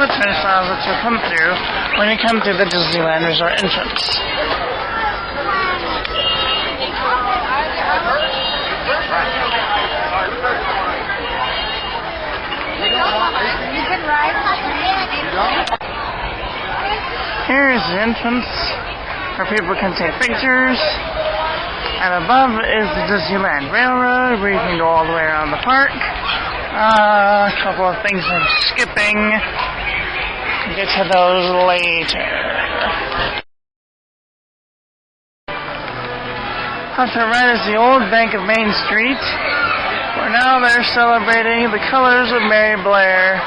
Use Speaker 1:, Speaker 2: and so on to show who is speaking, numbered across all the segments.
Speaker 1: the turnstiles that you'll come through when you come through the Disneyland Resort entrance. Here is the entrance where people can take pictures, and above is the Disneyland Railroad where you can go all the way around the park. A couple of things I'm skipping. We'll get to those later. Up to the right is the old Bank of Main Street, where now they're celebrating the colors of Mary Blair.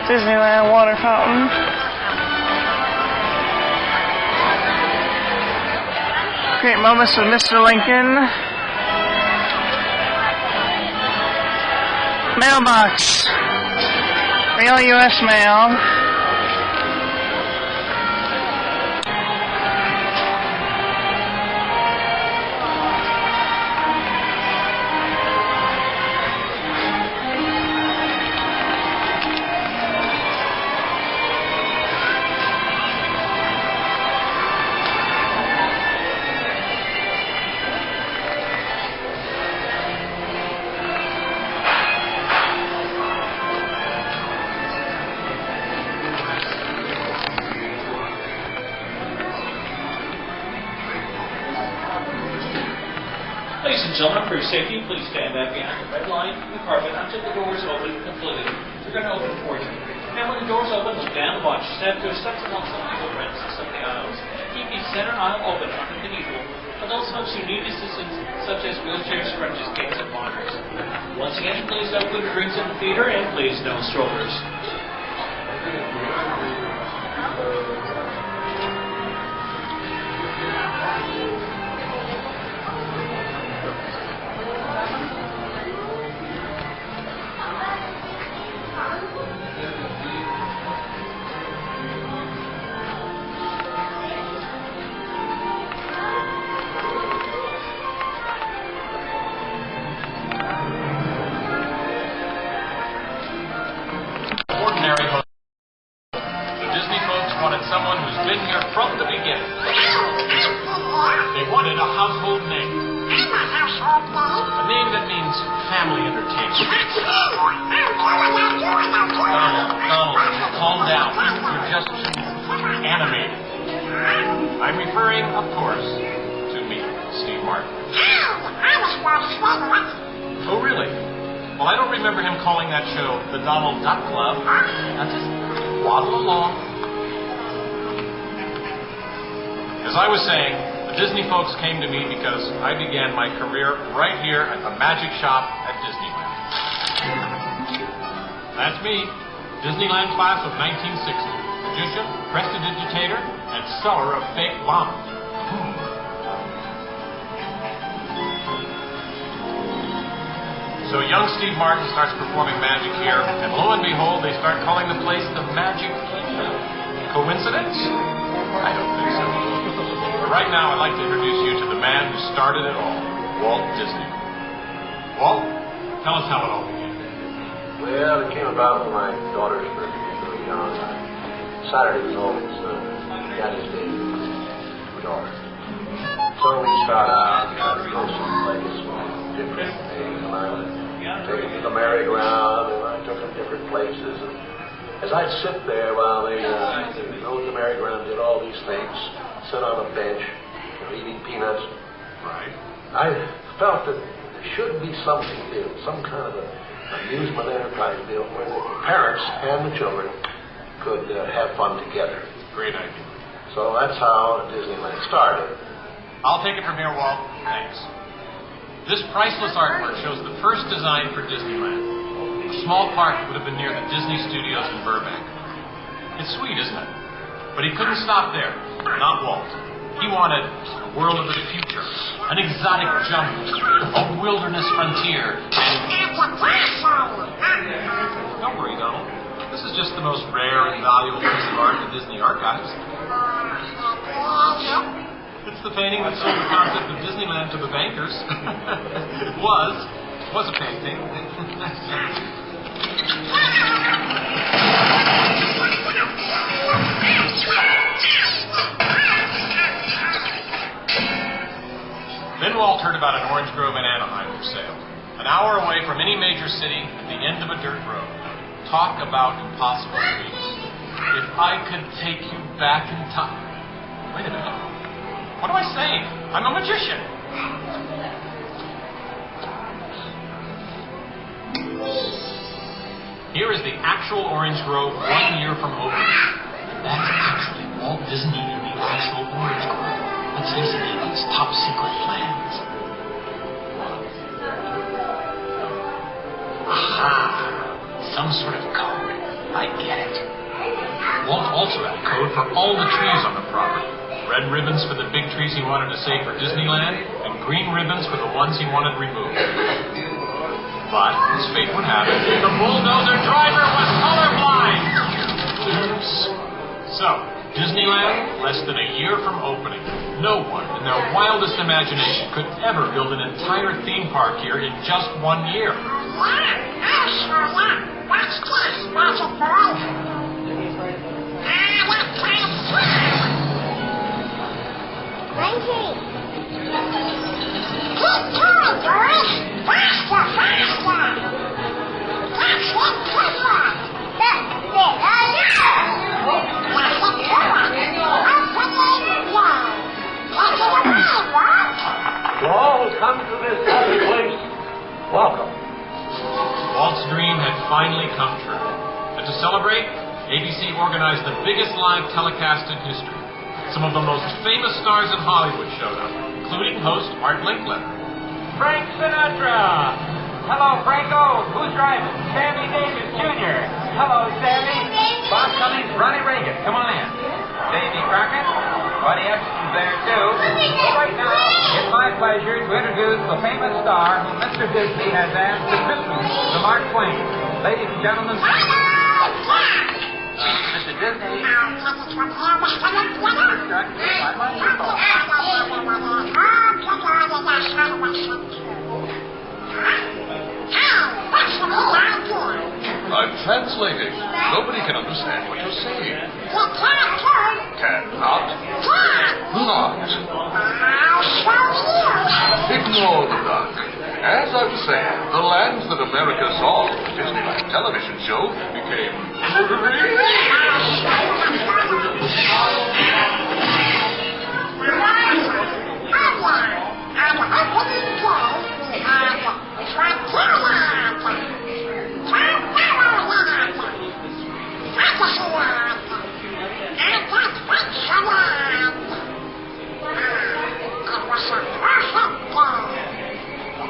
Speaker 1: Disneyland water fountain. Great moments with Mr. Lincoln. Mailbox. Real U.S. mail.
Speaker 2: Ladies and gentlemen, for your safety, please stand back behind the red line in the carpet until the doors open completely. We're going to open for you. And when the doors open, look down and watch. Step to steps along some of the ranks of the aisles. Keep the center aisle open underneath the needle for those folks who need assistance, such as wheelchairs, crutches, canes, and monitors. Once again, please don't put your drinks in the theater, and please no strollers.
Speaker 3: Someone who's been here from the beginning. They wanted a household name. A name that means family entertainment. Donald, calm down. You're just too animated. I'm referring, of course, to me, Steve Martin. Oh, really? Well, I don't remember him calling that show the Donald Duck Club. Now just waddle along. As I was saying, the Disney folks came to me because I began my career right here at the Magic Shop at Disneyland. That's me, Disneyland class of 1960, magician, prestidigitator, and seller of fake llamas. So young Steve Martin starts performing magic here, and lo and behold, they start calling the place the Magic Kingdom. Coincidence? I don't think so. But right now, I'd like to introduce you to the man who started it all, Walt Disney. Walt, tell us how it all began.
Speaker 4: Well, it came about when my daughters were really young. Saturday was always Daddy's Day for daughters. So we start out and try to go someplace different. And I would take them to the merry-go-round, and I took them different places. And as I'd sit there while they rode the merry-go-round, did all these things, sit on a bench, eating peanuts.
Speaker 3: Right.
Speaker 4: I felt that there should be something new, some kind of an amusement enterprise deal where the parents and the children could have fun together.
Speaker 3: Great idea.
Speaker 4: So that's how Disneyland started.
Speaker 3: I'll take it from here, Walt. Thanks. This priceless artwork shows the first design for Disneyland. A small park would have been near the Disney Studios in Burbank. It's sweet, isn't it? But he couldn't stop there. Not Walt. He wanted a world of the future, an exotic jungle, a wilderness frontier, and... Don't worry, Donald. This is just the most rare and valuable piece of art in the Disney archives. It's the painting that sold the concept of Disneyland to the bankers. It was. was a painting. Then Walt heard about an orange grove in Anaheim for sale. An hour away from any major city, at the end of a dirt road. Talk about impossible dreams. If I could take you back in time. Wait a minute. What am I saying? I'm a magician. Here is the actual orange grove 1 year from opening.
Speaker 5: That's actually Walt Disney in the actual orange grove. Let's listen to these top secret plans. Aha! Some sort of code. I get it.
Speaker 3: Walt also had a code for all the trees on the property. Red ribbons for the big trees he wanted to save for Disneyland, and green ribbons for the ones he wanted removed. But, as fate would have it, the bulldozer driver was colorblind! Oops. So, Disneyland, less than a year from opening. No one in their wildest imagination could ever build an entire theme park here in just 1 year.
Speaker 6: What's this, Magic Boy? Frankie! Keep going, boys! Faster, faster! That's it, good one!
Speaker 4: To all who come to this happy place, welcome.
Speaker 3: Walt's dream had finally come true. And to celebrate, ABC organized the biggest live telecast in history. Some of the most famous stars in Hollywood showed up, including host Art Linkletter.
Speaker 7: Frank Sinatra! Hello, Franco. Who's driving? Sammy Davis Jr. Hello, Sammy. Bob Cummings, Ronnie Reagan. Come on in. Davy Crockett. Buddy Epson's there, too. But right now, it's my pleasure to introduce the famous star whom Mr. Disney has asked to Christmas, to Mark Twain. Ladies and gentlemen, Mr. Disney.
Speaker 8: I'm translating. Nobody can understand what you're saying. Cannot. Not. Ignore the duck. As I was saying, the lands that America saw on the Disneyland television show became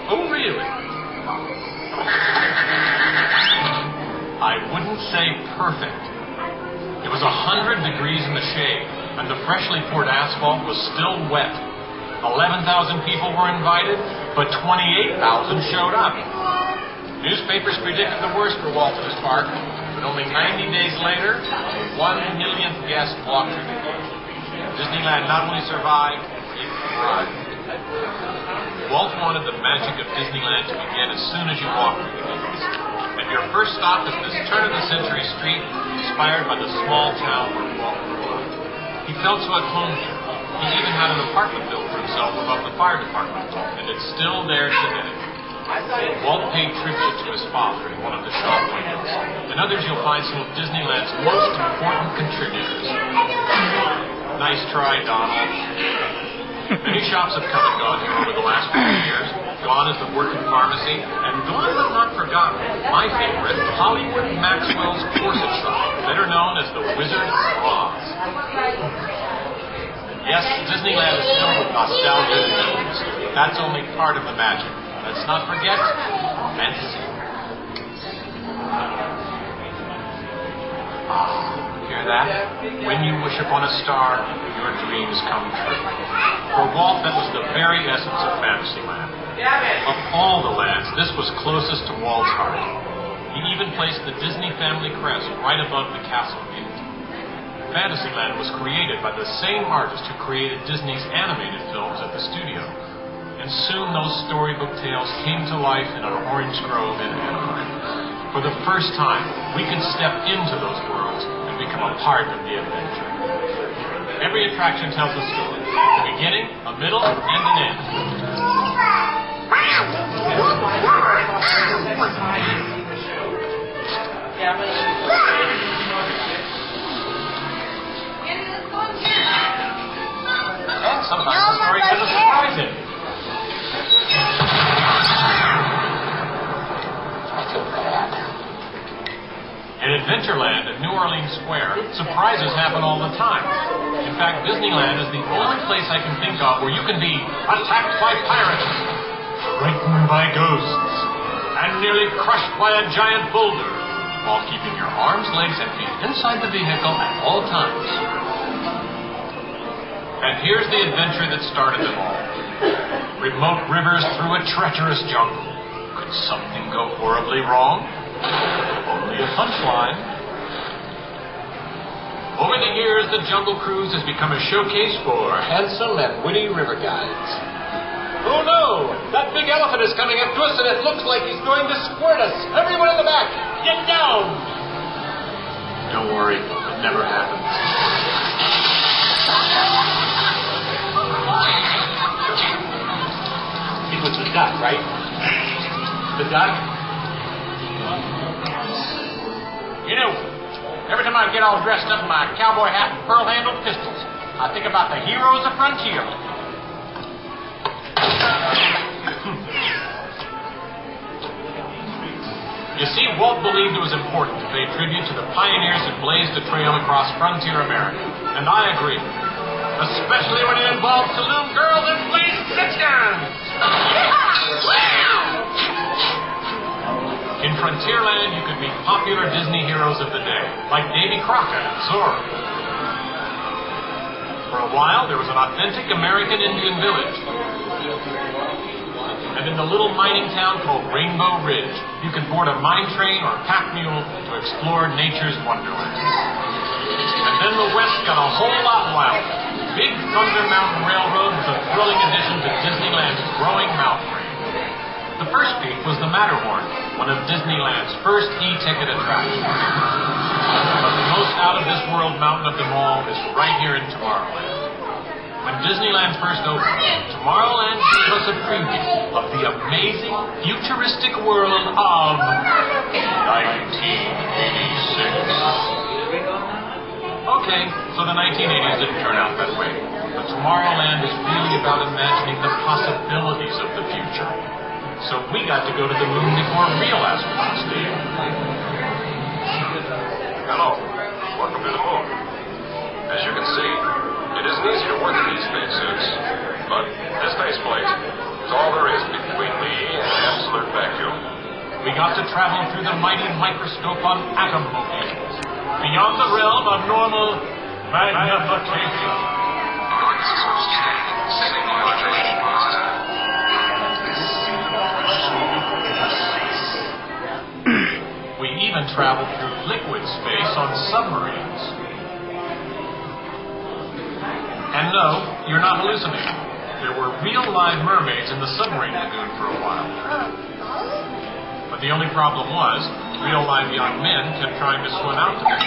Speaker 3: Oh, really? I wouldn't say perfect. It was 100 degrees in the shade, and the freshly poured asphalt was still wet. 11,000 people were invited, but 28,000 showed up. Newspapers predicted the worst for Walt Disney Park, but only 90 days later, a 1 millionth guest walked through the gate. Disneyland not only survived, it thrived. Walt wanted the magic of Disneyland to begin as soon as you walk through the gates. And your first stop is this turn-of-the-century street inspired by the small town where Walt grew up. He felt so at home here. He even had an apartment built for himself above the fire department, and it's still there today. Walt paid tribute to his father in one of the shop windows. In others, you'll find some of Disneyland's most important contributors. Nice try, Donald. Many shops have come and gone here over the last few years. Gone is the working pharmacy, and gone but not forgotten, my favorite, Hollywood Maxwell's corset shop, better known as the Wizard of Oz. Yes, Disneyland is filled with nostalgia and memories. That's only part of the magic. Let's not forget fantasy. Hear that? When you wish upon a star, your dreams come true. For Walt, that was the very essence of Fantasyland. Of all the lands, this was closest to Walt's heart. He even placed the Disney family crest right above the castle gate. Fantasyland was created by the same artist who created Disney's animated films at the studio. And And soon those storybook tales came to life in an orange grove in Anaheim. For the first time, we could step into those worlds and become a part of the adventure. Every attraction tells a story, a beginning, a middle, and an end. And sometimes the story has a surprise in it. In Adventureland at New Orleans Square, surprises happen all the time. In fact, Disneyland is the only place I can think of where you can be attacked by pirates, frightened by ghosts, and nearly crushed by a giant boulder, while keeping your arms, legs, and feet inside the vehicle at all times. And here's the adventure that started them all. Remote rivers through a treacherous jungle. Could something go horribly wrong? Only a punchline. Over the years, the Jungle Cruise has become a showcase for handsome and witty river guides. Oh no! That big elephant is coming up to us and it looks like he's going to squirt us! Everyone in the back, get down! Don't worry, it never happens. It was the duck, right? The duck? You know, every time I get all dressed up in my cowboy hat and pearl-handled pistols, I think about the heroes of Frontierland. You see, Walt believed it was important to pay tribute to the pioneers that blazed the trail across frontier America. And I agree. Especially when it involves saloon girls and blazed six guns! In Frontierland, you could meet popular Disney heroes of the day, like Davy Crockett and Zorro. For a while, there was an authentic American Indian village. And in the little mining town called Rainbow Ridge, you could board a mine train or pack mule to explore nature's wonderland. And then the West got a whole lot wilder. Big Thunder Mountain Railroad was a thrilling addition to Disneyland's growing mountain range. The first peak was the Matterhorn, one of Disneyland's first e-ticket attractions. But the most out-of-this-world mountain of them all is right here in Tomorrowland. When Disneyland first opened, Tomorrowland gave us a preview of the amazing, futuristic world of 1986. Okay, so the 1980s didn't turn out that way. But Tomorrowland is really about imagining the possibilities of the future. So we got to go to the moon before real astronauts did.
Speaker 9: Hello. Welcome to the moon. As you can see, it isn't easy to work in these spacesuits. But this faceplate is all there is between me and absolute vacuum.
Speaker 3: We got to travel through the mighty microscope on atom mobiles, beyond the realm of normal magnification. We even traveled through liquid space on submarines. And no, you're not hallucinating. There were real live mermaids in the submarine lagoon for a while. But the only problem was, real live young men kept trying to swim out to them.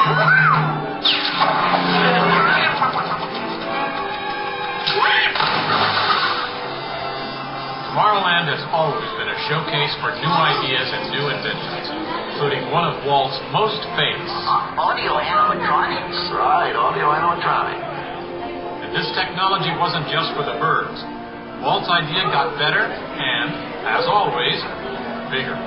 Speaker 3: Tomorrowland has always been a showcase for new ideas and new inventions, including one of Walt's most famous.
Speaker 5: Audio animatronics.
Speaker 4: Right, audio animatronic.
Speaker 3: And this technology wasn't just for the birds. Walt's idea got better and, as always, bigger.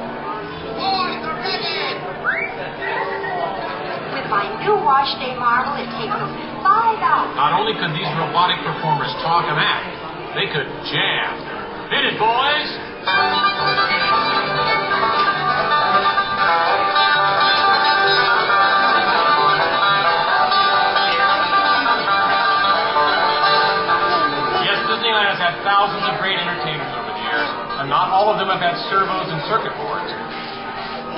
Speaker 6: With my new wash day model, it takes us 5 hours.
Speaker 3: Not only could these robotic performers talk and act, they could jam. Hit it, boys! Yes, Disneyland has had thousands of great entertainers over the years, and not all of them have had servos and circuit boards.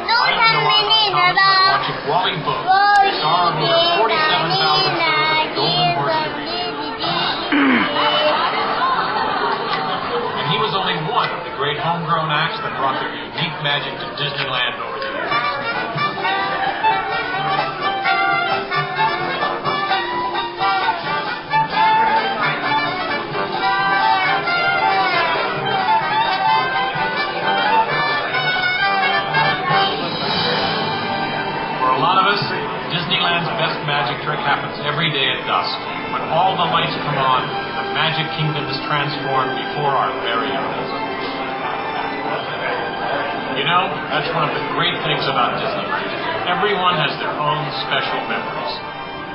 Speaker 3: I know watching Wally Boat, star of over 47,000 shows at the Golden Horse Arena. And he was only only one of the great homegrown acts that brought their unique magic to Disneyland over the years. For a lot of us, Disneyland's best magic trick happens every day at dusk. When all the lights come on, the Magic Kingdom is transformed before our very eyes. You know, that's one of the great things about Disneyland. Everyone has their own special memories.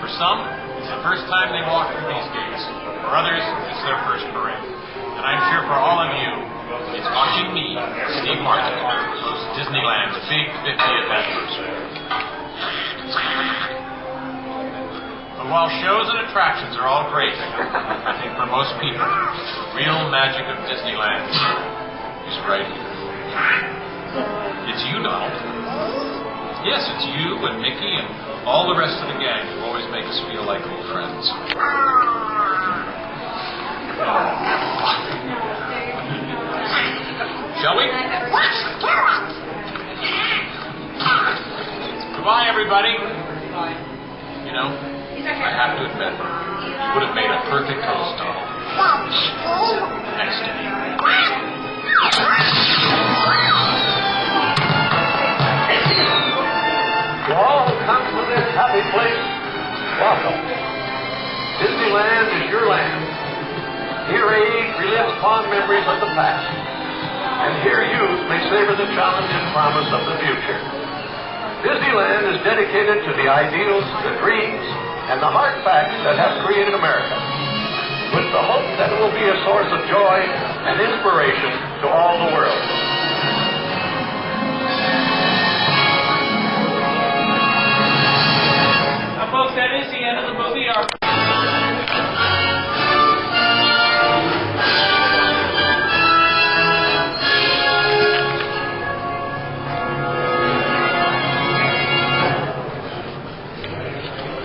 Speaker 3: For some, it's the first time they walk through these gates. For others, it's their first parade. And I'm sure for all of you, it's watching me, Steve Martin, host Disneyland's big 50th anniversary. But while shows and attractions are all great, I think for most people, the real magic of Disneyland is right here. It's you, Donald. Yes, it's you and Mickey and all the rest of the gang who always make us feel like old friends. Shall we? Goodbye, everybody. You know, I have to admit, you would have made a perfect host, Donald. Next to me.
Speaker 4: To all who come to this happy place, welcome. Disneyland is your land. Here age relives fond memories of the past. And here youth may savor the challenge and promise of the future. Disneyland is dedicated to the ideals, the dreams, and the hard facts that have created America, with the hope that it will be a source of joy and inspiration to all the world.
Speaker 2: Now, folks, that is the end of the movie.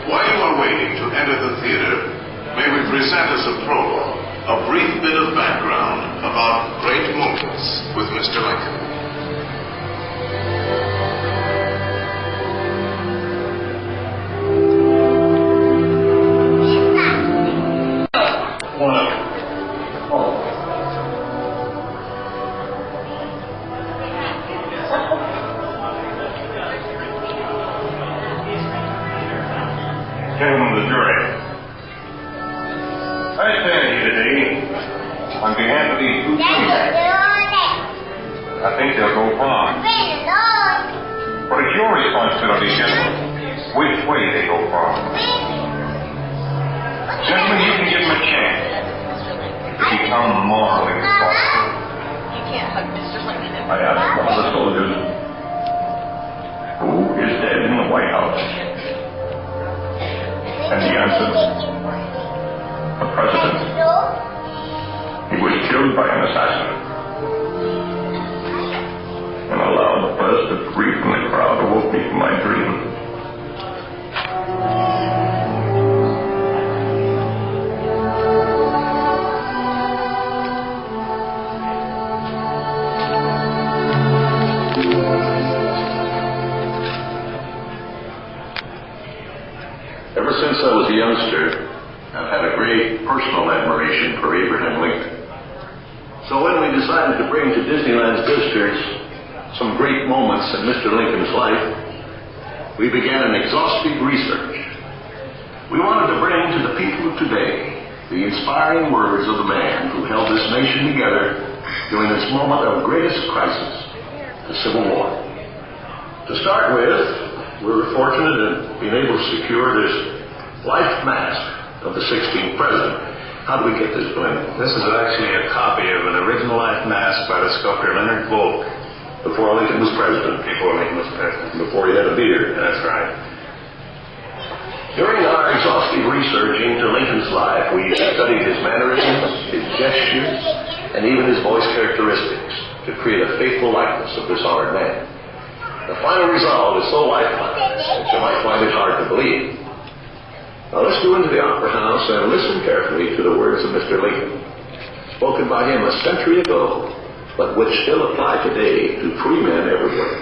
Speaker 10: While you are waiting to enter the theater, may we present as a prologue a brief bit of background about great moments with Mr. Lincoln.
Speaker 11: Gentlemen of the jury, I stand here today on behalf of these two maniacs. I think they'll go far. But it's your responsibility, gentlemen, which way they go far. Gentlemen, you can give them a chance to become morally responsible. I ask one of the soldiers, who is dead in the White House? And he answers, the president. He was killed by an assassin. And a loud burst of grief in the crowd awoke me from my dream.
Speaker 4: Ever since I was a youngster, I've had a great personal admiration for Abraham Lincoln. So when we decided to bring to Disneyland's visitors some great moments in Mr. Lincoln's life, we began an exhaustive research. We wanted to bring to the people of today the inspiring words of the man who held this nation together during its moment of greatest crisis, the Civil War. To start with, we were fortunate in being able to secure this life mask of the 16th president. How do we get this, Glenn?
Speaker 11: This is actually a copy of an original life mask by the sculptor Leonard Volk.
Speaker 4: Before Lincoln was president.
Speaker 11: Before Lincoln was president.
Speaker 4: Before he had a beard.
Speaker 11: That's right.
Speaker 4: During our exhaustive research into Lincoln's life, we studied his mannerisms, his gestures, and even his voice characteristics to create a faithful likeness of this honored man. The final result is so lifelike that you might find it hard to believe. Now let's go into the Opera House and listen carefully to the words of Mr. Lincoln, spoken by him a century ago but which still apply today to free men everywhere.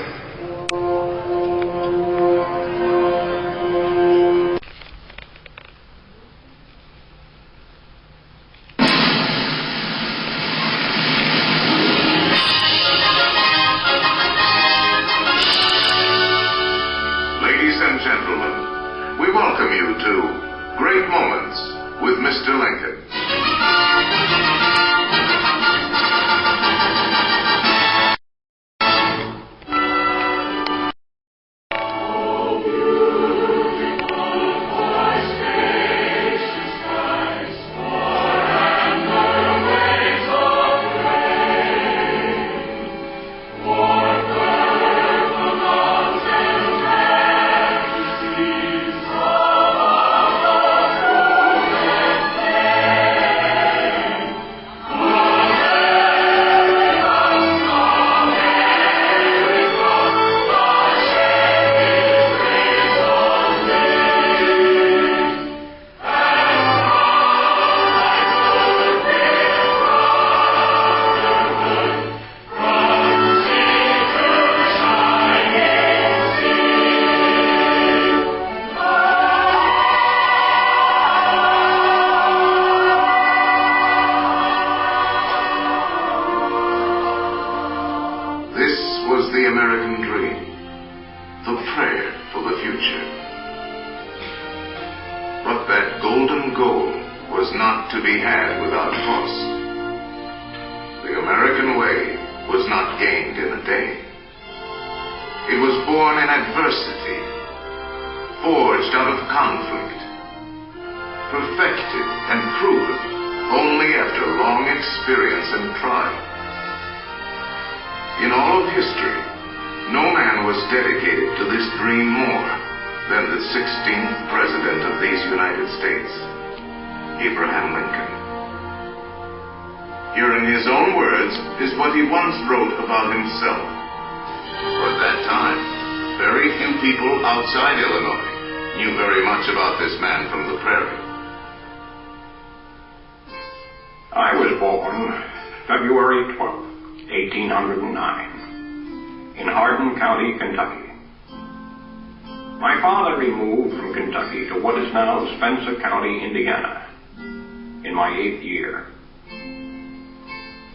Speaker 10: Ladies and gentlemen, we welcome you to Great Moments with Mr. Lincoln. The American dream, the prayer for the future. But that golden goal was not to be had without cost. The American way was not gained in a day. It was born in adversity, forged out of conflict, perfected and proven only after long experience and trial. In all of history, no man was dedicated to this dream more than the 16th President of these United States, Abraham Lincoln. Here in his own words is what he once wrote about himself. For at that time, very few people outside Illinois knew very much about this man from the prairie.
Speaker 11: I was born February 12th. 1809, in Hardin County, Kentucky. My father removed from Kentucky to what is now Spencer County, Indiana, in my 8th year.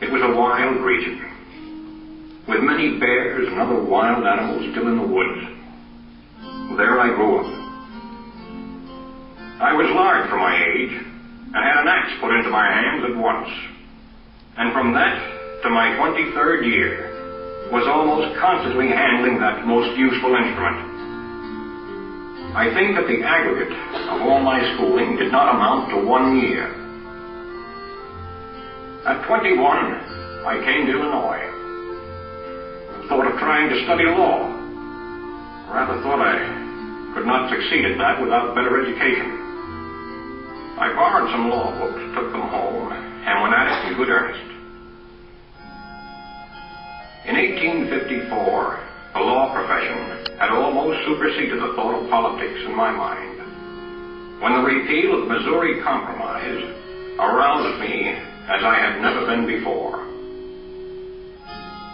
Speaker 11: It was a wild region, with many bears and other wild animals still in the woods. There I grew up. I was large for my age, and had an axe put into my hands at once. And from that to my 23rd year, was almost constantly handling that most useful instrument. I think that the aggregate of all my schooling did not amount to 1 year. At 21, I came to Illinois. Thought of trying to study law. Rather thought I could not succeed at that without better education. I borrowed some law books, took them home, and went at it in good earnest. In 1854, the law profession had almost superseded the thought of politics in my mind, when the repeal of the Missouri Compromise aroused me as I had never been before.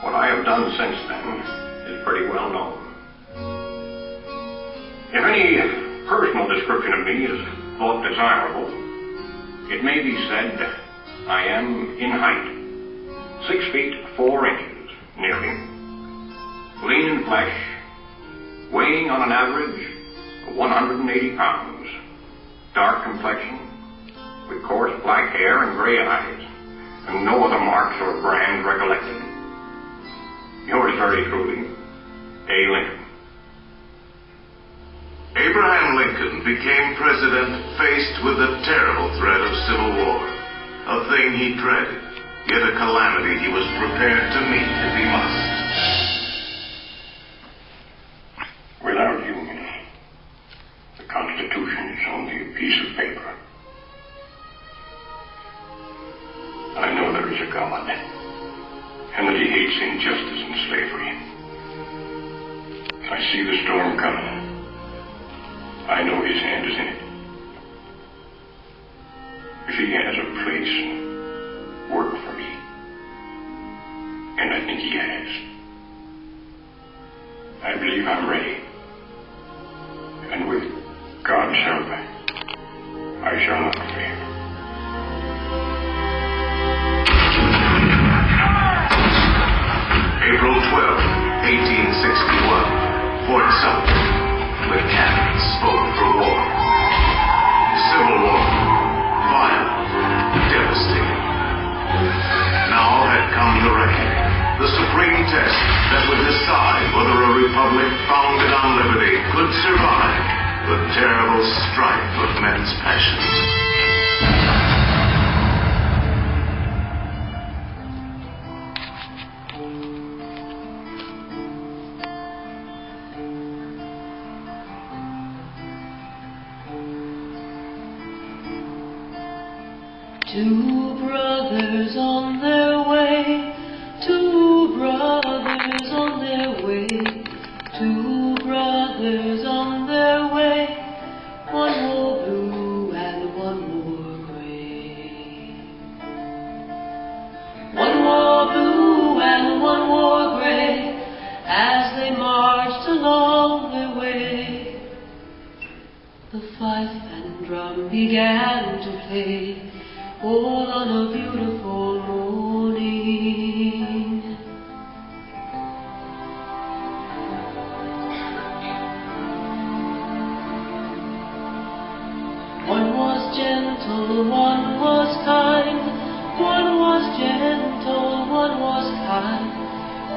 Speaker 11: What I have done since then is pretty well known. If any personal description of me is thought desirable, it may be said I am in height 6 feet 4 inches. Nearly. Lean in flesh, weighing on an average of 180 pounds, dark complexion, with coarse black hair and gray eyes, and no other marks or brand recollected. Yours very truly, A. Lincoln.
Speaker 10: Abraham Lincoln became president faced with the terrible threat of civil war, a thing he dreaded. Yet a calamity he was prepared to meet if he must.
Speaker 11: Without union, the Constitution is only a piece of paper. I know there is a God, and that he hates injustice and slavery. I see the storm coming. I know his hand is in it. If he has a place, work for me. and I think he has. I believe I'm ready. And with God's help, I shall not fail.
Speaker 10: April 12, 1861, Fort Sumter, with cannons spoke for war. Civil war, violent, devastating. Now had come the reckoning, the supreme test that would decide whether a republic founded on liberty could survive the terrible strife of men's passions.
Speaker 12: Two brothers on their way, two brothers on their way, two brothers on their way, one more blue and one more gray. One more blue and one more gray, as they marched along their way. The fife and drum began to play, all on a beautiful morning. One was gentle, one was kind, one was gentle, one was kind.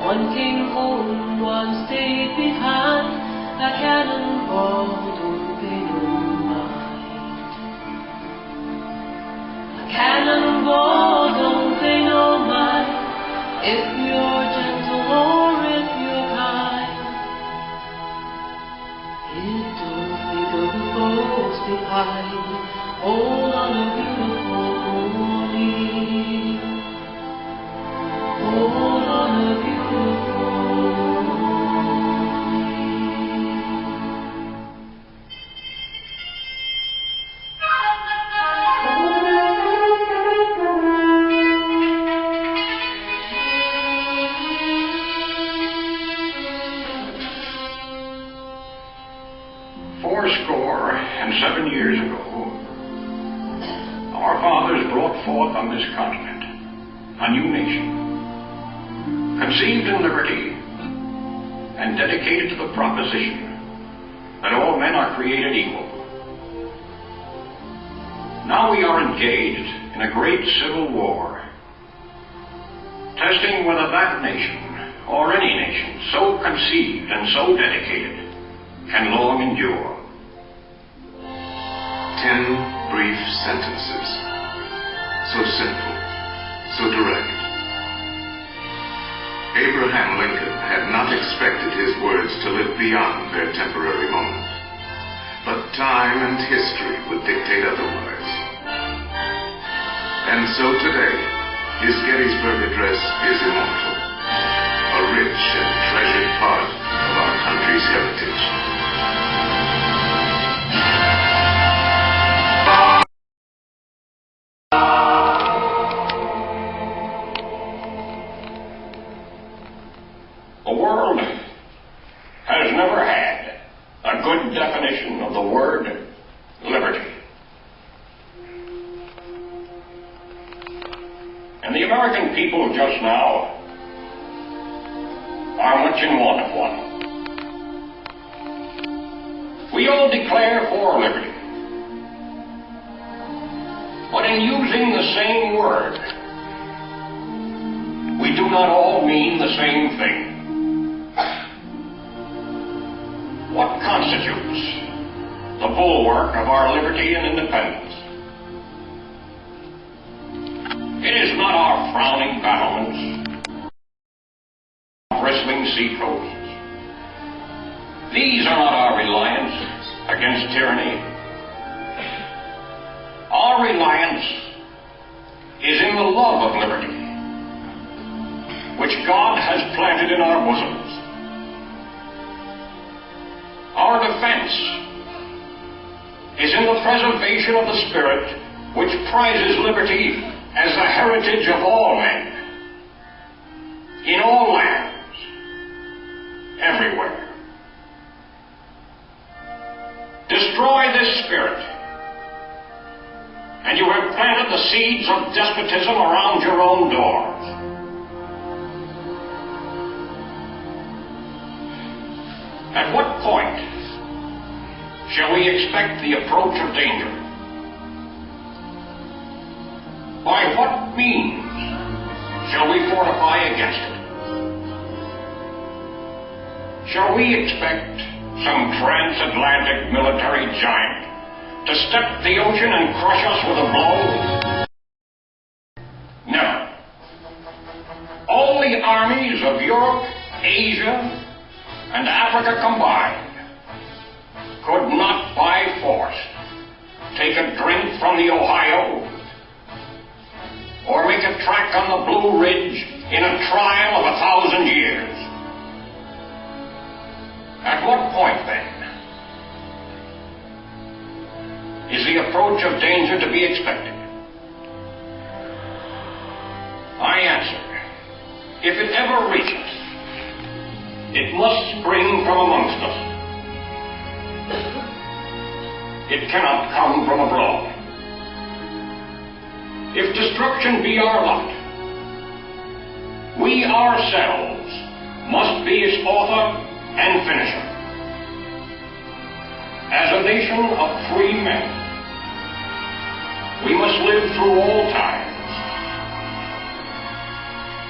Speaker 12: One came home, one stayed behind, a cannonball don't pay no mind. Cannonball don't pay no mind, if you're gentle or if you're kind. It don't think of the folks behind, all on a beautiful morning, all on a beautiful morning.
Speaker 11: 7 years ago, our fathers brought forth on this continent a new nation, conceived in liberty and dedicated to the proposition that all men are created equal. Now we are engaged in a great civil war, testing whether that nation, or any nation so conceived and so dedicated, can long endure.
Speaker 10: 10 brief sentences, so simple, so direct. Abraham Lincoln had not expected his words to live beyond their temporary moment, but time and history would dictate otherwise. And so today, his Gettysburg Address is immortal, a rich and treasured part of our country's heritage.
Speaker 11: The world has never had a good definition of the word liberty. And the American people just now are much in want of one. We all declare for liberty, but in using the same word, we do not all mean the same thing. What constitutes the bulwark of our liberty and independence? It is not our frowning battlements, bristling sea coasts. These are not our reliance against tyranny. Our reliance is in the love of liberty, which God has planted in our bosoms. Our defense is in the preservation of the spirit which prizes liberty as the heritage of all men.
Speaker 13: in all lands, everywhere. Destroy this spirit, and you have planted the seeds of despotism around your own doors. At what point shall we expect the approach of danger? By what means shall we fortify against it? Shall we expect some transatlantic military giant to step the ocean and crush us with a blow? No. All the armies of Europe, Asia, and Africa combined could not by force take a drink from the Ohio or make a track on the Blue Ridge in a trial of 1,000 years. At what point, then, is the approach of danger to be expected? I answer, if it ever reaches, it must spring from amongst us. It cannot come from abroad. If destruction be our lot, we ourselves must be its author and finisher. As a nation of free men, we must live through all times,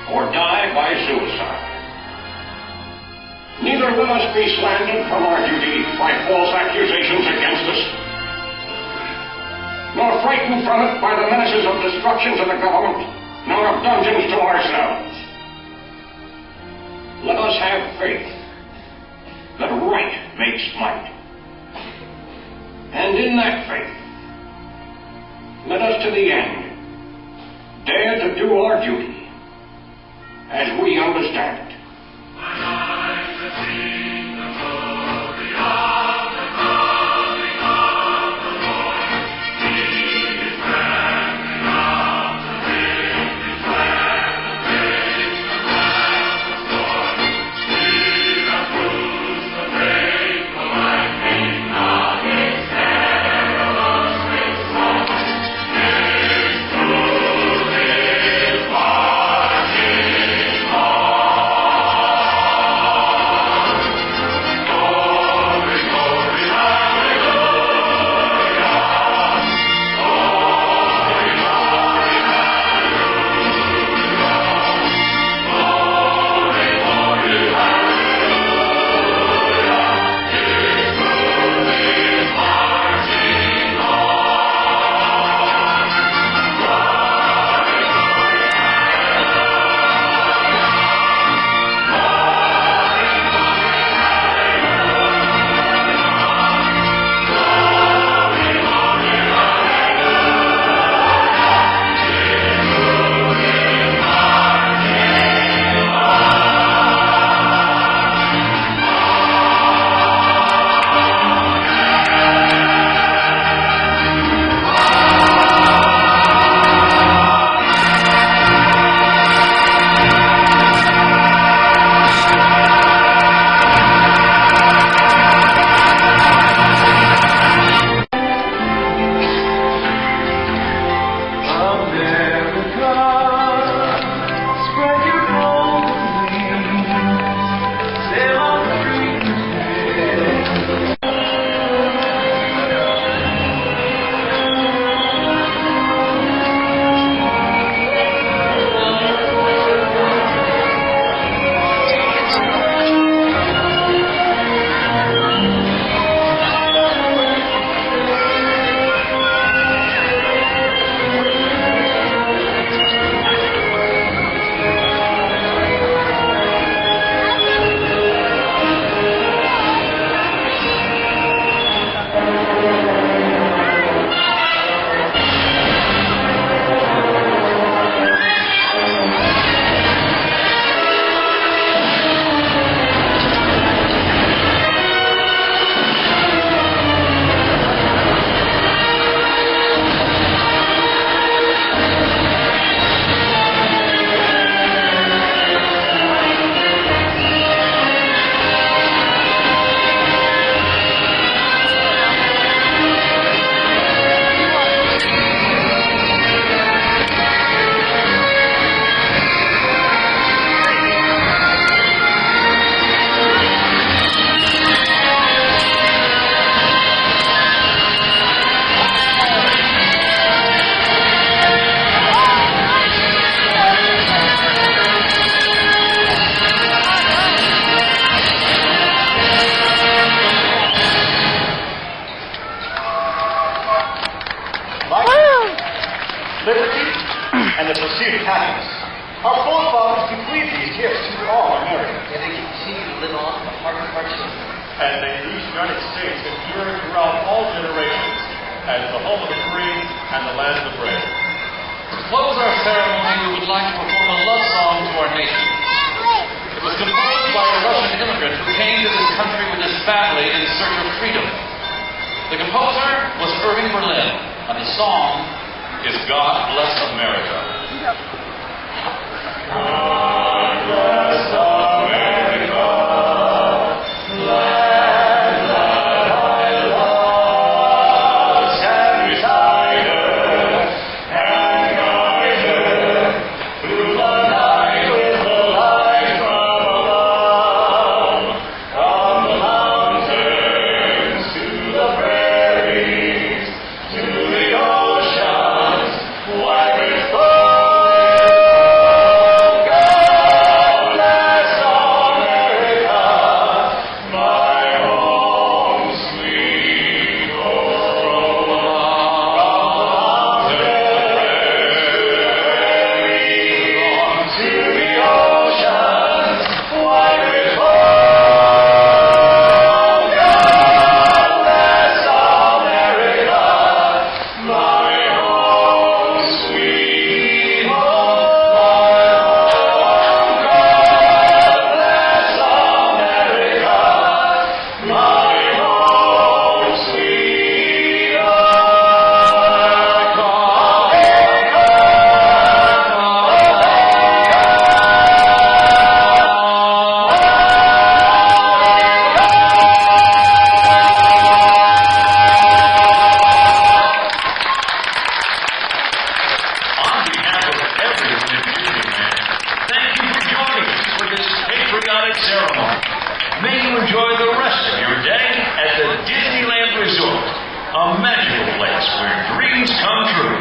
Speaker 13: or die by suicide. Neither let us be slandered from our duty by false accusations against us, nor frightened from it by the menaces of destruction to the government, nor of dungeons to ourselves. Let us have faith that right makes might. And in that faith, let us to the end dare to do our duty as we understand it.
Speaker 3: and the land of bread. To close our ceremony, we would like to perform a love song to our nation. It was composed by a Russian immigrant who came to this country with his family in search of freedom. The composer was Irving Berlin, and the song is God Bless America. God bless America, land that I love, stand beside her and guide her through the night with the light from above. From the mountains to the prairies, to the oceans, wide with gold. May you enjoy the rest of your day at the Disneyland Resort, a magical place where dreams come true.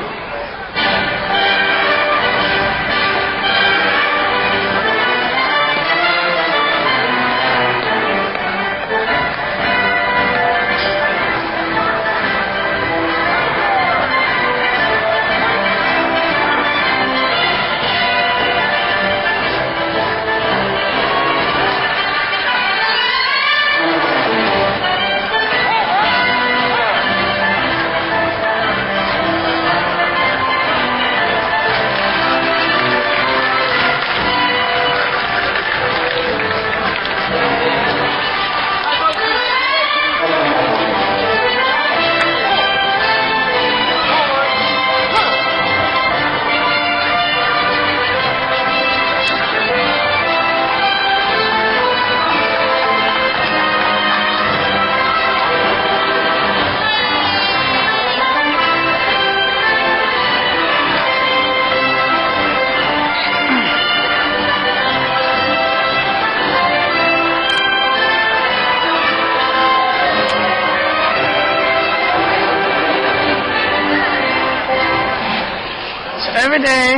Speaker 1: Every day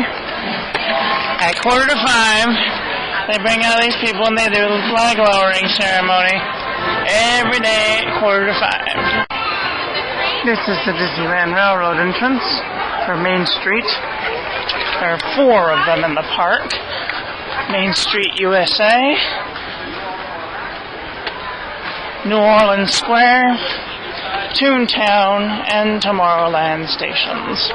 Speaker 1: at 4:45, they bring out these people and they do the flag lowering ceremony. Every day at 4:45. This is the Disneyland Railroad entrance for Main Street. There are 4 of them in the park. Main Street, USA, New Orleans Square, Toontown, and Tomorrowland stations.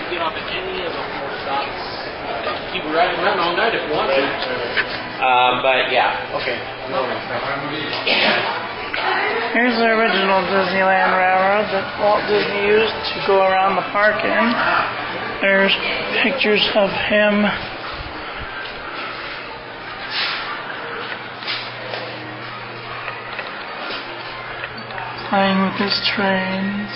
Speaker 7: Get off at any of the 4 stops. Keep riding around all night if you want to. But yeah, okay.
Speaker 1: Here's the original Disneyland Railroad that Walt Disney used to go around the park in. There's pictures of him. Playing with his trains.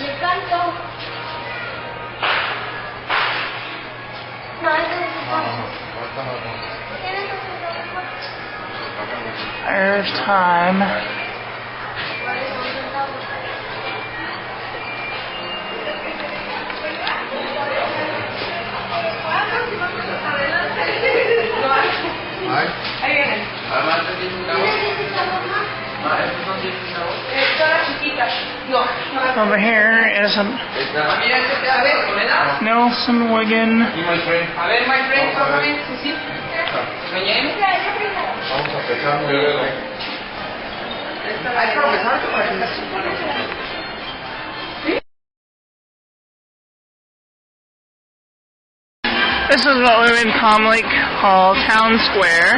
Speaker 1: There's time. Over here is a Nelson Wiggin. This is what we would commonly call Town Square.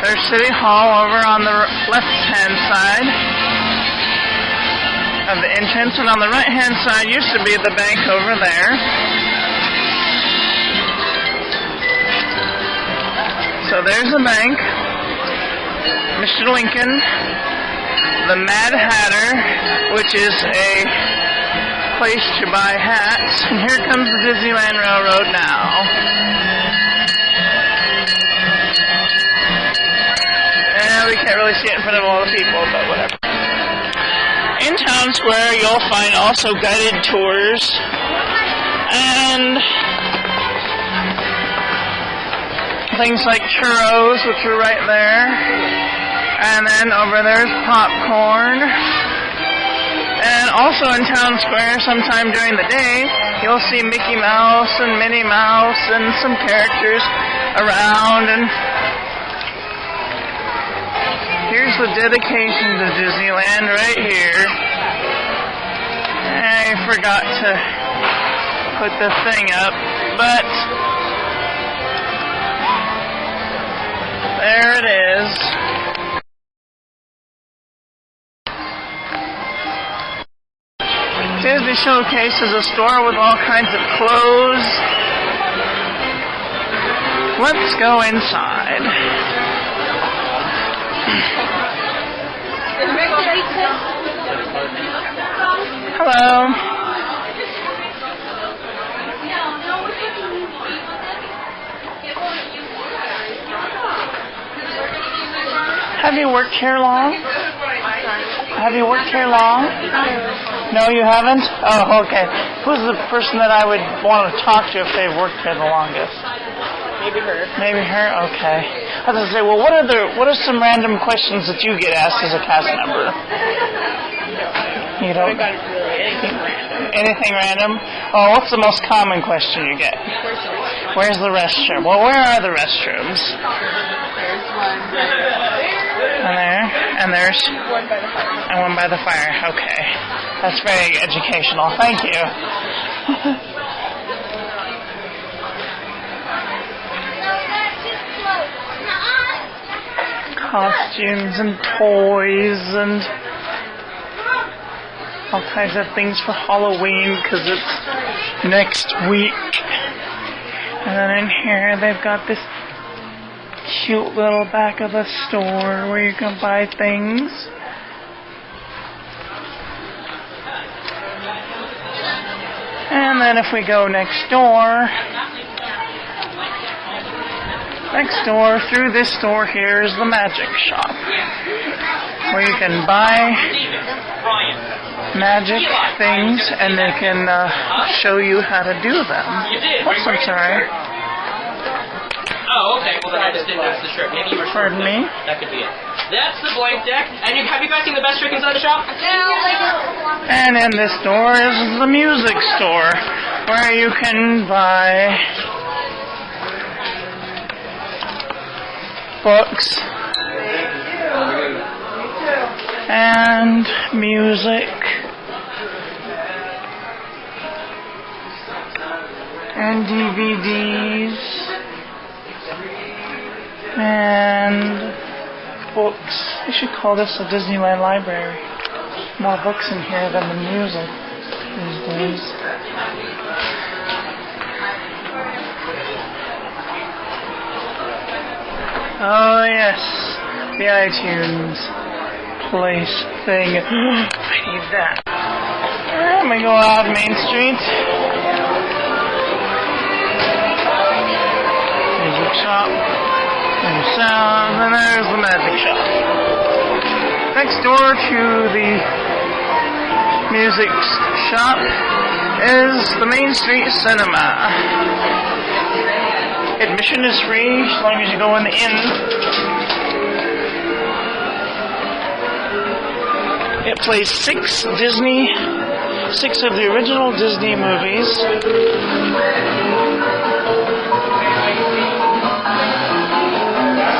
Speaker 1: There's City Hall over on the left-hand side of the entrance, and on the right-hand side used to be the bank over there. So there's the bank, Mr. Lincoln, the Mad Hatter, which is a place to buy hats, and here comes the Disneyland Railroad now. And we can't really see it in front of all the people, but whatever. In Town Square, you'll find also guided tours and things like churros, which are right there. And then over there's popcorn. And also in Town Square, sometime during the day, you'll see Mickey Mouse and Minnie Mouse and some characters around. And here's the dedication to Disneyland right here. I forgot to put the thing up, but there it is. Disney Showcase is a store with all kinds of clothes. Let's go inside. Hello. Have you worked here long? Have you worked here long? No, you haven't? Oh, okay. Who's the person that I would want to talk to if they've worked here the longest?
Speaker 14: Maybe her.
Speaker 1: Maybe her? Okay. I was going to say, well, what are some random questions that you get asked as a cast member? You don't? Anything random? Oh, what's the most common question you get? Where's the restroom? Well, where are the restrooms?
Speaker 14: There's one.
Speaker 1: And there, and there's
Speaker 14: One by the fire.
Speaker 1: And one by the fire. Okay. That's very educational. Thank you. Costumes and toys and all kinds of things for Halloween because it's next week. And then in here they've got this cute little back of a store where you can buy things. And then if we go next door through this door here is the magic shop where you can buy magic things and they can show you how to do them. Oops, I'm sorry.
Speaker 14: Oh, okay. Well, then I just didn't notice the shirt. Maybe you were short.
Speaker 1: Pardon me?
Speaker 14: That could be it. That's the blank deck. And have you guys seen the best trick inside the shop?
Speaker 1: And in this store is the music store where you can buy books and music and DVDs and books. They should call this a Disneyland library. More books in here than the music these days. Oh yes, the iTunes place thing. I need that. Alright, we go out Main Street. Music shop. There's sound, and there's the magic shop. Next door to the music shop is the Main Street Cinema. Admission is free as long as you go in the inn. It plays six of the original Disney movies.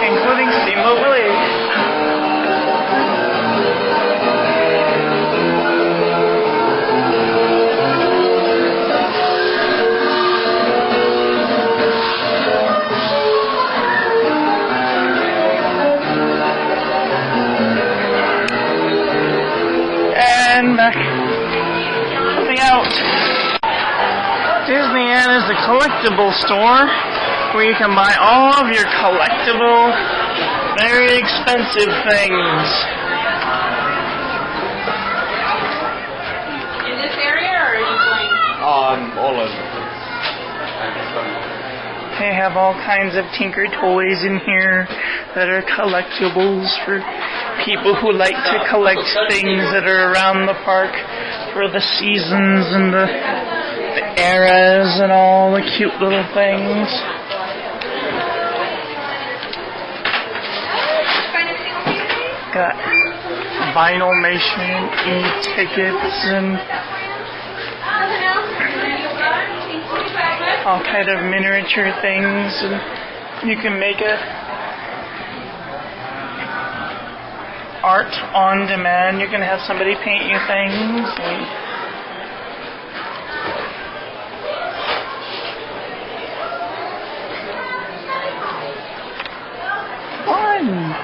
Speaker 1: Including Steamboat Willie. and back. Something out. Disneyland is a collectible store where you can buy all of your collectible, very expensive things.
Speaker 14: In this area, or are you going?
Speaker 2: All over.
Speaker 1: They have all kinds of Tinker toys in here that are collectibles for people who like to collect things that are around the park for the seasons and the eras and all the cute little things. Got Vinylmation e-tickets and all kind of miniature things, and you can make art on demand. You can have somebody paint you things. And fun.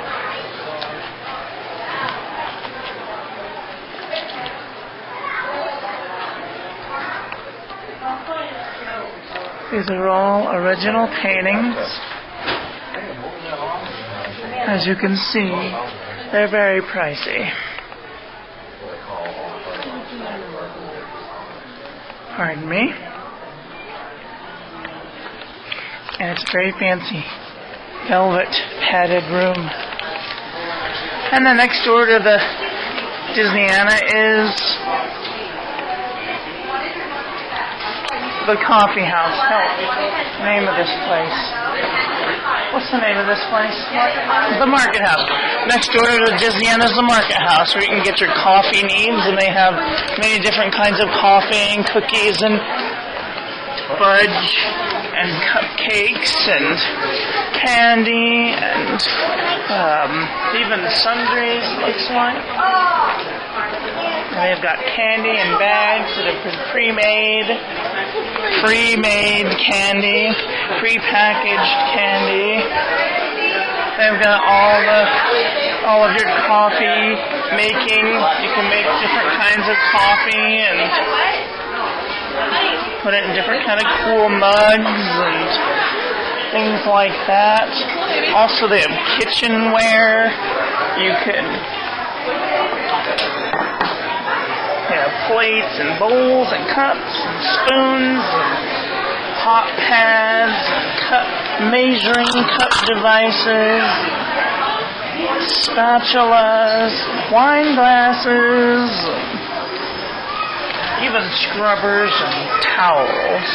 Speaker 1: These are all original paintings. As you can see, they're very pricey. Pardon me. And it's very fancy. Velvet padded room. And the next door to the Disneyana is the coffee house. Help. Name of this place. What's the name of this place? The Market House. Next door to the Disneyana is the Market House, where you can get your coffee needs, and they have many different kinds of coffee and cookies and fudge and cupcakes and candy and even sundries, looks like. And they've got candy in bags that have been pre-made candy, pre-packaged candy. They've got all of your coffee making. You can make different kinds of coffee and put it in different kind of cool mugs and things like that. Also, they have kitchenware. You can have plates and bowls and cups and spoons and hot pads and measuring cup devices, spatulas, wine glasses, even scrubbers and towels.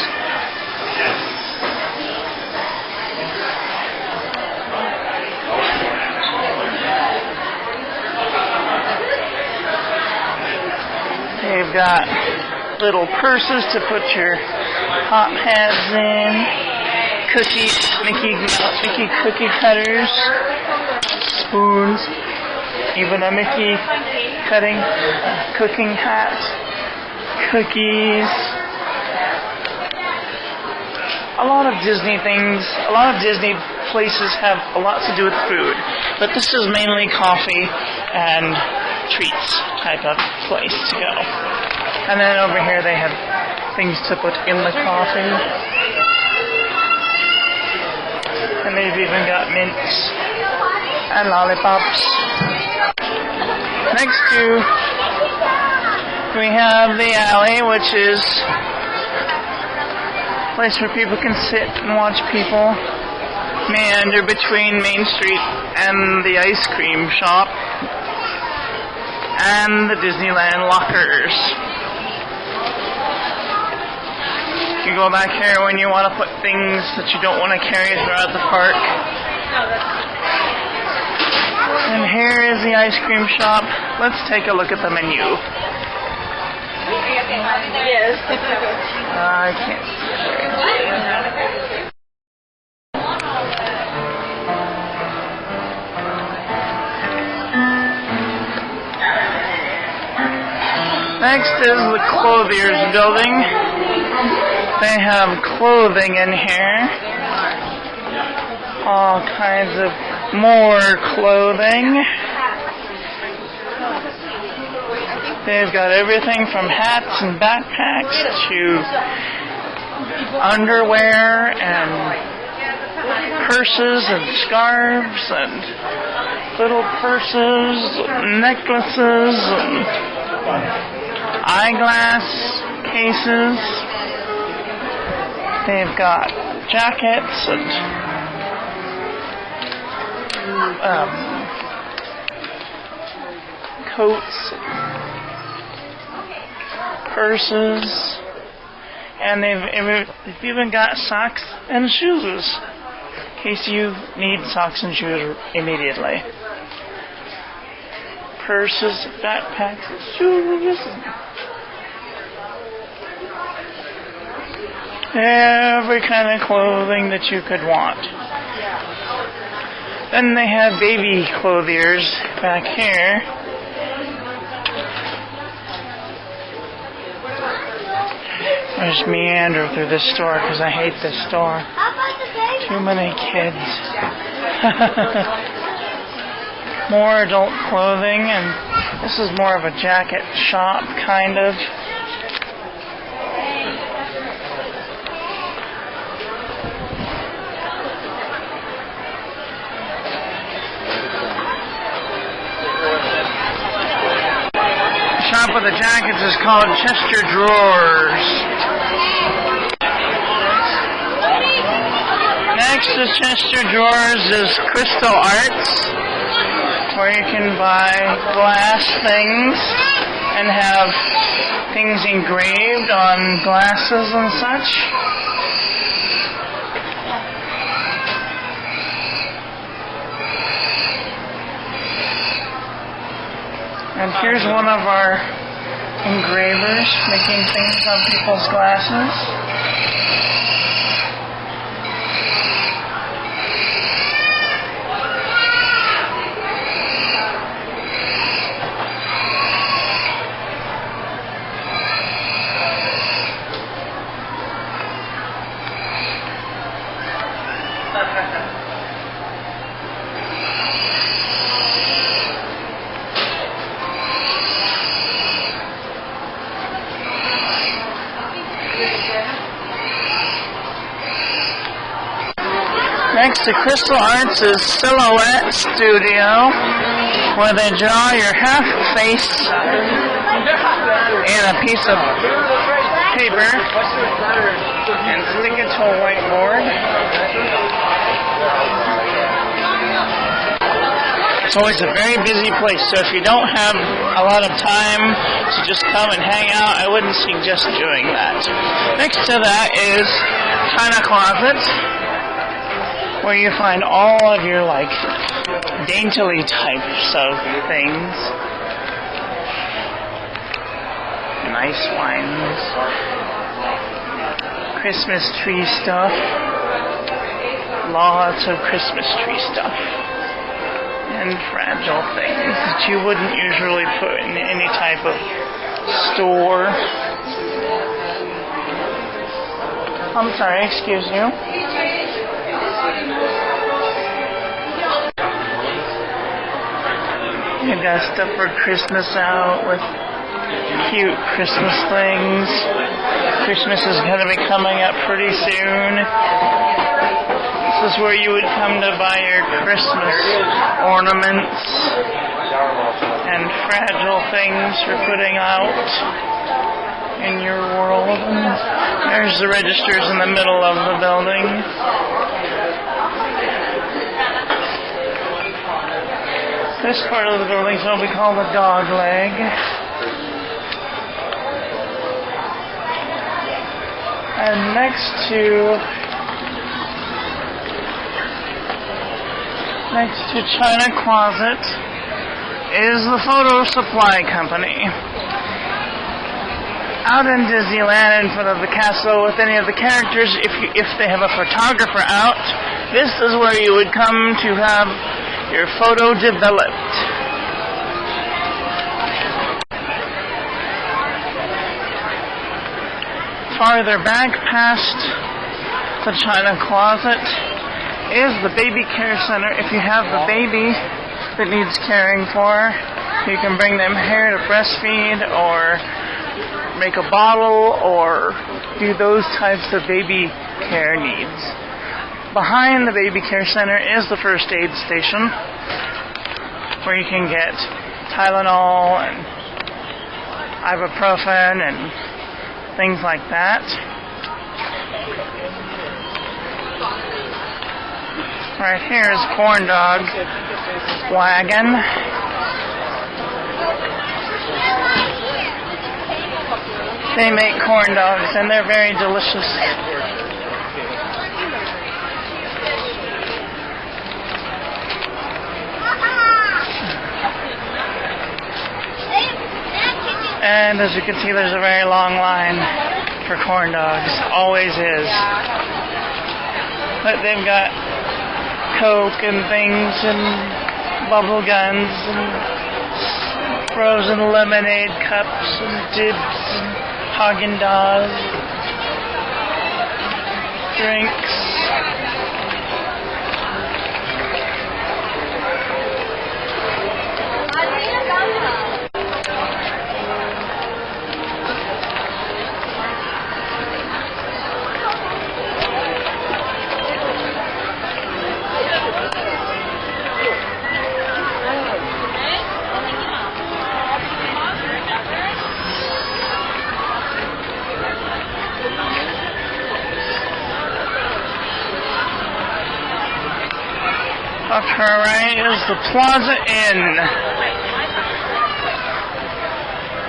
Speaker 1: They've got little purses to put your hot pads in, Mickey cookie cutters, spoons, even a Mickey cooking hat, cookies. A lot of Disney places have a lot to do with food, but this is mainly coffee and treats type of place to go. And then over here they have things to put in the coffee. And they've even got mints and lollipops. Next to we have the alley, which is a place where people can sit and watch people meander between Main Street and the ice cream shop and the Disneyland lockers. You go back here when you want to put things that you don't want to carry throughout the park. And here is the ice cream shop. Let's take a look at the menu.
Speaker 14: Yes.
Speaker 1: I can't see it. Next is the Clothier's building. They have clothing in here. All kinds of more clothing. They've got everything from hats and backpacks to underwear and purses and scarves and little purses, necklaces and eyeglass cases. They've got jackets and coats, purses, and they've even got socks and shoes in case you need socks and shoes immediately. Purses, backpacks, shoes, every kind of clothing that you could want. Then they have baby clothiers back here. I just meander through this store because I hate this store. Too many kids. More adult clothing, and this is more of a jacket shop, kind of. Shop with the jackets is called Chester Drawers. Next to Chester Drawers is Crystal Arts, where you can buy glass things and have things engraved on glasses and such. And here's one of our engravers making things on people's glasses. Next to Crystal Arts is Silhouette Studio, where they draw your half face in a piece of paper and stick it to a whiteboard. It's always a very busy place, so if you don't have a lot of time to just come and hang out, I wouldn't suggest doing that. Next to that is China Closet, where you find all of your, daintily types of things. Nice wines. Christmas tree stuff. Lots of Christmas tree stuff. And fragile things that you wouldn't usually put in any type of store. I'm sorry, excuse you. You got stuff for Christmas out with cute Christmas things. Christmas is going to be coming up pretty soon. This is where you would come to buy your Christmas ornaments and fragile things for putting out in your world. And there's the registers in the middle of the building. This part of the building is what we call the dog leg. And next to China Closet is the Photo Supply Company. Out in Disneyland in front of the castle with any of the characters, if they have a photographer out, this is where you would come to have your photo developed. Farther back past the China Closet is the Baby Care Center. If you have a baby that needs caring for, You can bring them here to breastfeed or make a bottle or do those types of baby care needs. Behind the baby care center is the first aid station where you can get Tylenol and ibuprofen and things like that. Right here is corn dog wagon. They make corn dogs and they're very delicious. And as you can see, there's a very long line for corn dogs. Always is. But they've got Coke and things and bubble guns and frozen lemonade cups and dips and Haagen-Dazs drinks. Up to our right is the Plaza Inn.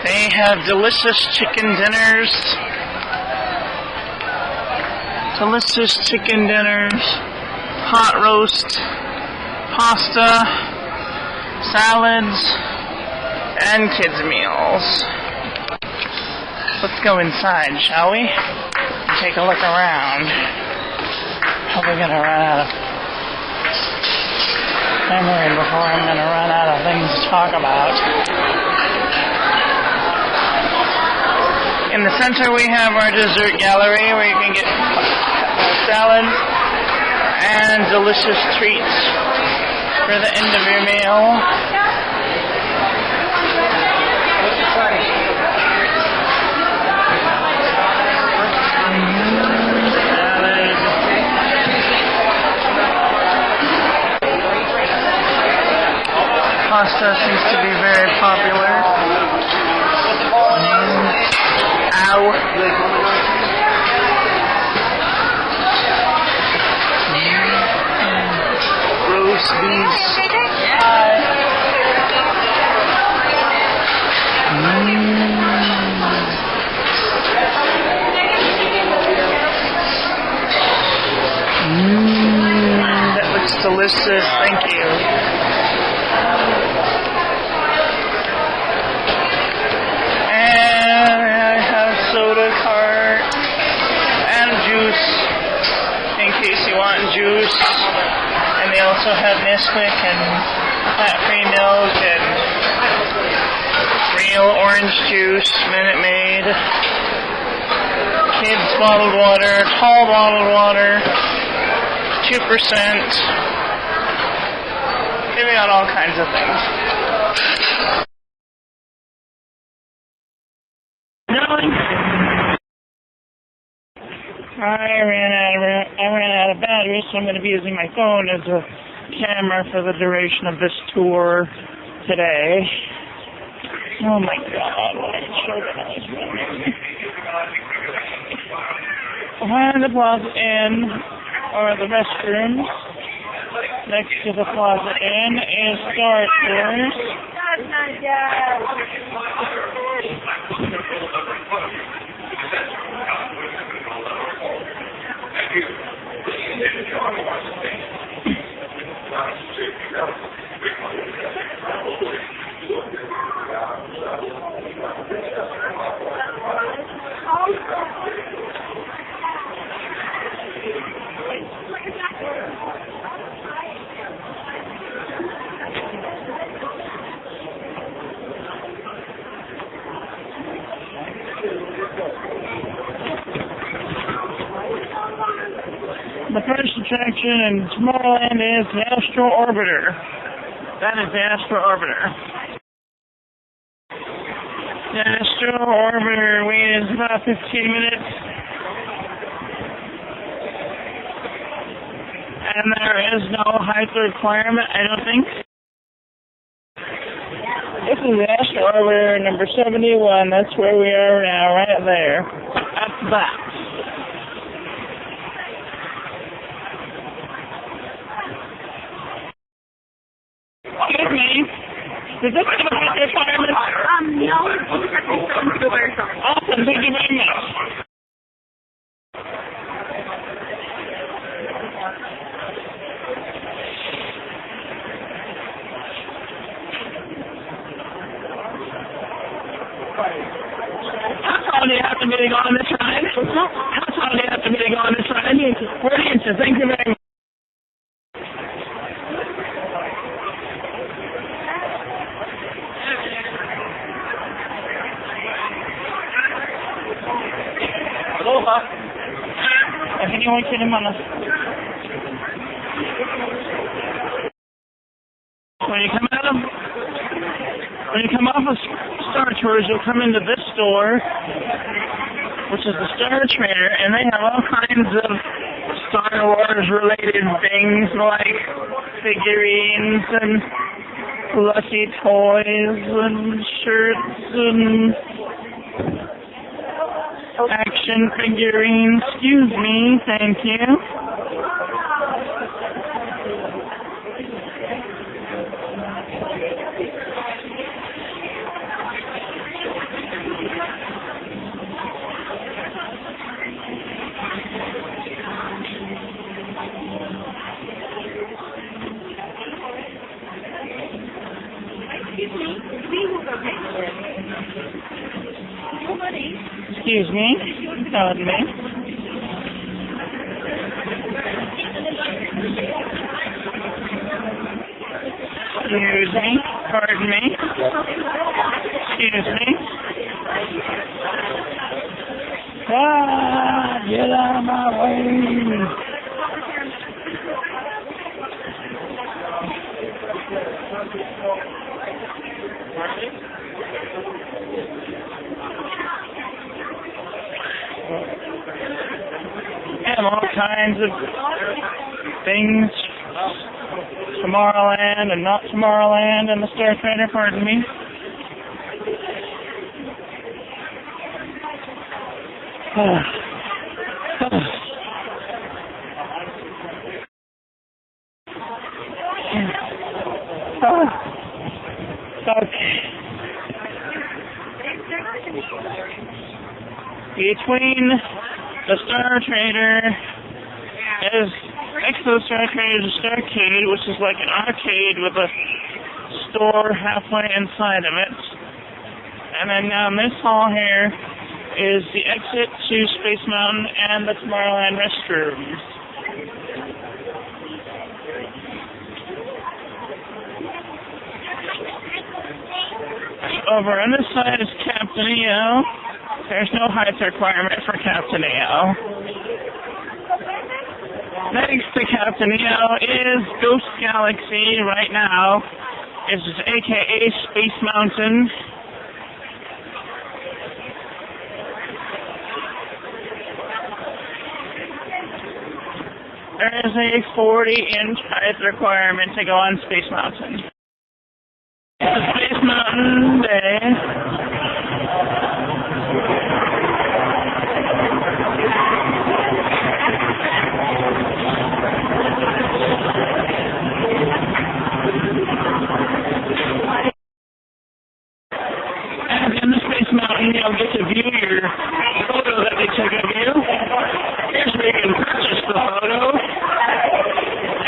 Speaker 1: They have delicious chicken dinners. Delicious chicken dinners, hot roast, pasta, salads, and kids' meals. Let's go inside, shall we? And take a look around. Probably gonna run out of memory before I'm going to run out of things to talk about. In the center we have our dessert gallery where you can get salads and delicious treats for the end of your meal. Pasta seems to be very popular. Ow. Roast beef. That looks delicious. Thank you. Soda cart and juice in case you want juice, and they also have Nesquik and fat-free milk and real orange juice, Minute Maid, kids bottled water, tall bottled water, 2%. They've got all kinds of things. I ran out of battery, so I'm going to be using my phone as a camera for the duration of this tour today. Oh my God, what a children I was running. Behind the Plaza Inn are the restrooms. Next to the Plaza Inn is Star Tours. The first attraction in Tomorrowland is the Astro Orbiter. That is the Astro Orbiter. Astro Orbiter wait is about 15 minutes. And there is no height requirement, I don't think. This is Astro Orbiter number 71. That's where we are now, right there. At the back. Excuse me. Does this have a height requirement?
Speaker 6: No.
Speaker 1: Awesome, thank you very much. How tall do you have to be to go on this ride? How tall do you have to be to go on this ride? 40 inches, thank you very much. Aloha. Anyone kidding on us? When you come off of Star Tours, you'll come into this store, which is the Star Trader, and they have all kinds of Star Wars related things like figurines and plushie toys and shirts and action figurines. Excuse me, thank you. Excuse me, pardon me. Excuse me, pardon me. Excuse me. Ah, get out of my way. And all kinds of things, Tomorrowland and not Tomorrowland, and the Star Trader, pardon me. Okay. Between the Star Trader is next to the Star Trader is a Starcade, which is like an arcade with a store halfway inside of it. And then down this hall here is the exit to Space Mountain and the Tomorrowland restrooms. Over on this side is Captain EO. There's no height requirement for Captain EO. Next to Captain EO is Ghost Galaxy right now. This is AKA Space Mountain. There is a 40-inch height requirement to go on Space Mountain. It's Space Mountain Day. And in the Space Mountain, you'll get to view your photo that they took of you. Here's where you can purchase the photo.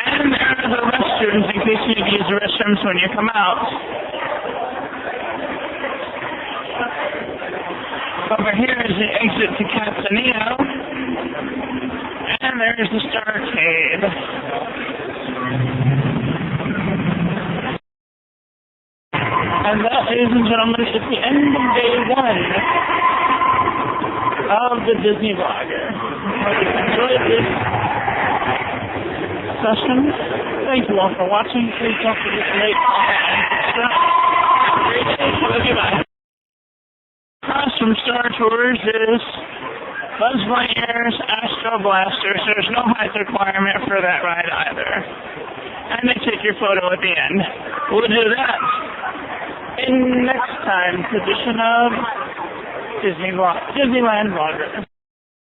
Speaker 1: And there are the restrooms in case you need to use the restrooms when you come out. Over here is the exit to Captain EO. And there's the Starcade. And that, ladies and gentlemen, is the end of day one of the Disney Vlogger. I hope you enjoyed this session. Thank you all for watching. Please don't forget to rate, comment, and subscribe. Have a great day. Goodbye. from Star Tours is Buzz Lightyear's Astro Blaster, so there's no height requirement for that ride either. And they take your photo at the end. We'll do that in next time's edition of Disneyland Vlogger.